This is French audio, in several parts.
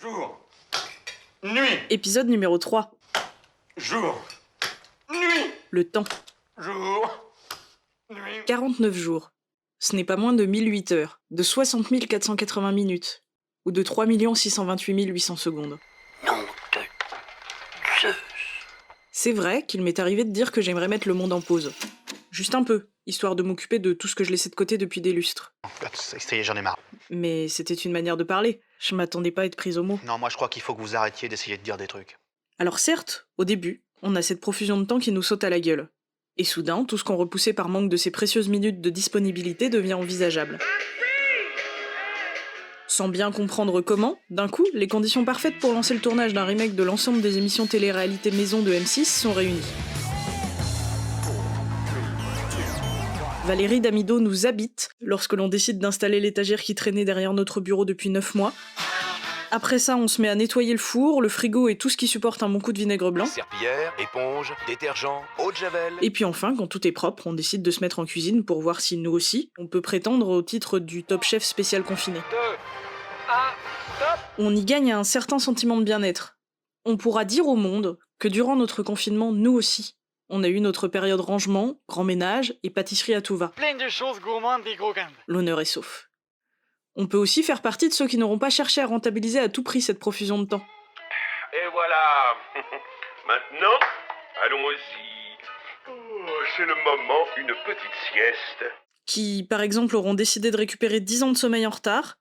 Jour. Nuit. Épisode numéro 3. Jour. Nuit. Le temps. Jour. Nuit. 49 jours. Ce n'est pas moins de 1008 heures, de 60 480 minutes, ou de 3 628 800 secondes. Nom de Zeus. C'est vrai qu'il m'est arrivé de dire que j'aimerais mettre le monde en pause. Juste un peu, histoire de m'occuper de tout ce que je laissais de côté depuis des lustres. Ça y est, j'en ai marre. Mais c'était une manière de parler. Je m'attendais pas à être prise au mot. Non, moi je crois qu'il faut que vous arrêtiez d'essayer de dire des trucs. Alors certes, au début, on a cette profusion de temps qui nous saute à la gueule. Et soudain, tout ce qu'on repoussait par manque de ces précieuses minutes de disponibilité devient envisageable. Sans bien comprendre comment, d'un coup, les conditions parfaites pour lancer le tournage d'un remake de l'ensemble des émissions télé-réalité maison de M6 sont réunies. Valérie Damido nous habite lorsque l'on décide d'installer l'étagère qui traînait derrière notre bureau depuis 9 mois. Après ça, on se met à nettoyer le four, le frigo et tout ce qui supporte un bon coup de vinaigre blanc. Serpillière, éponge, détergent, eau de javel. Et puis enfin, quand tout est propre, on décide de se mettre en cuisine pour voir si nous aussi, on peut prétendre au titre du Top Chef spécial confiné. 2, 1, stop. On y gagne un certain sentiment de bien-être. On pourra dire au monde que durant notre confinement, nous aussi, on a eu notre période rangement, grand ménage et pâtisserie à tout va. Plein de choses gourmandes et croquantes. L'honneur est sauf. On peut aussi faire partie de ceux qui n'auront pas cherché à rentabiliser à tout prix cette profusion de temps. Et voilà. Maintenant, allons-y. Oh, c'est le moment, une petite sieste. Qui, par exemple, auront décidé de récupérer 10 ans de sommeil en retard,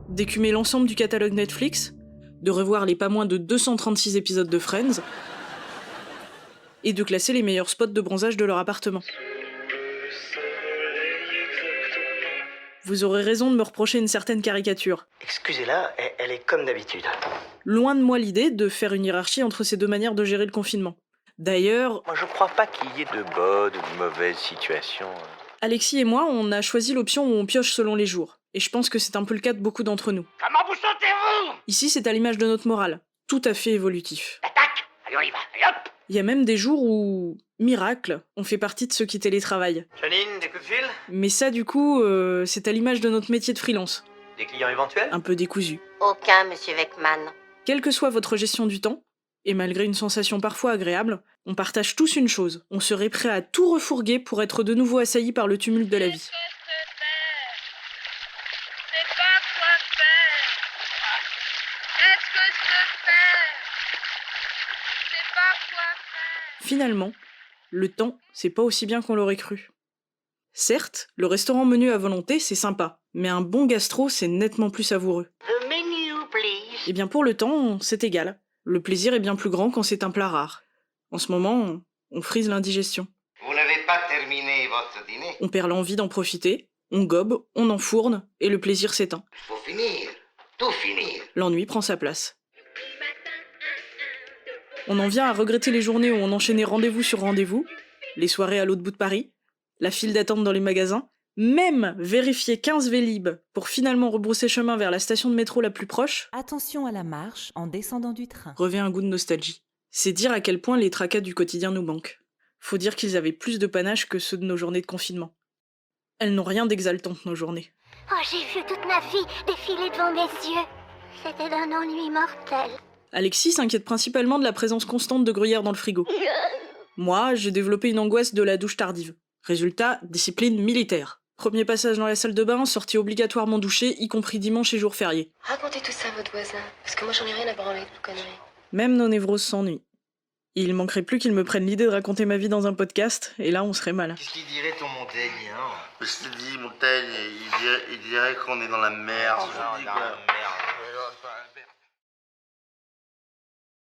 d'écumer l'ensemble du catalogue Netflix, de revoir les pas moins de 236 épisodes de Friends, et de classer les meilleurs spots de bronzage de leur appartement. Vous aurez raison de me reprocher une certaine caricature. Excusez-la, elle est comme d'habitude. Loin de moi l'idée de faire une hiérarchie entre ces deux manières de gérer le confinement. D'ailleurs, Moi, je crois pas qu'il y ait de bonnes ou de mauvaises situations. Alexis et moi, on a choisi l'option où on pioche selon les jours. Et je pense que c'est un peu le cas de beaucoup d'entre nous. Comment vous sentez-vous? Ici, c'est à l'image de notre morale. Tout à fait évolutif. Attaque. Allez, on y va. Allez, hop. Il y a même des jours où, miracle, on fait partie de ceux qui télétravaillent. Janine, des coups de fil? Mais ça, du coup, c'est à l'image de notre métier de freelance. Des clients éventuels? Un peu décousu. Aucun, monsieur Weckman. Quelle que soit votre gestion du temps, et malgré une sensation parfois agréable, on partage tous une chose. On serait prêt à tout refourguer pour être de nouveau assailli par le tumulte de la vie. Finalement, le temps, c'est pas aussi bien qu'on l'aurait cru. Certes, le restaurant menu à volonté, c'est sympa, mais un bon gastro, c'est nettement plus savoureux. The menu, please. Et bien pour le temps, c'est égal. Le plaisir est bien plus grand quand c'est un plat rare. En ce moment, on frise l'indigestion. Vous n'avez pas terminé votre dîner? On perd l'envie d'en profiter, on gobe, on enfourne, et le plaisir s'éteint. Il faut finir, tout finir. L'ennui prend sa place. On en vient à regretter les journées où on enchaînait rendez-vous sur rendez-vous, les soirées à l'autre bout de Paris, la file d'attente dans les magasins, même vérifier 15 Vélib pour finalement rebrousser chemin vers la station de métro la plus proche, Attention à la marche en descendant du train. revêt un goût de nostalgie. C'est dire à quel point les tracas du quotidien nous manquent. Faut dire qu'ils avaient plus de panache que ceux de nos journées de confinement. Elles n'ont rien d'exaltant, nos journées. Oh, j'ai vu toute ma vie défiler devant mes yeux. C'était d'un ennui mortel. Alexis s'inquiète principalement de la présence constante de gruyère dans le frigo. Moi, j'ai développé une angoisse de la douche tardive. Résultat, discipline militaire. Premier passage dans la salle de bain, sortie obligatoirement douchée, y compris dimanche et jours fériés. Racontez tout ça à votre voisin, parce que moi j'en ai rien à branler de vos conneries. Même nos névroses s'ennuient. Il manquerait plus qu'ils me prennent l'idée de raconter ma vie dans un podcast, et là on serait mal. Qu'est-ce qu'il dirait ton Montaigne, hein? Je te dis, Montaigne, il dirait qu'on est dans la merde. Dans la merde.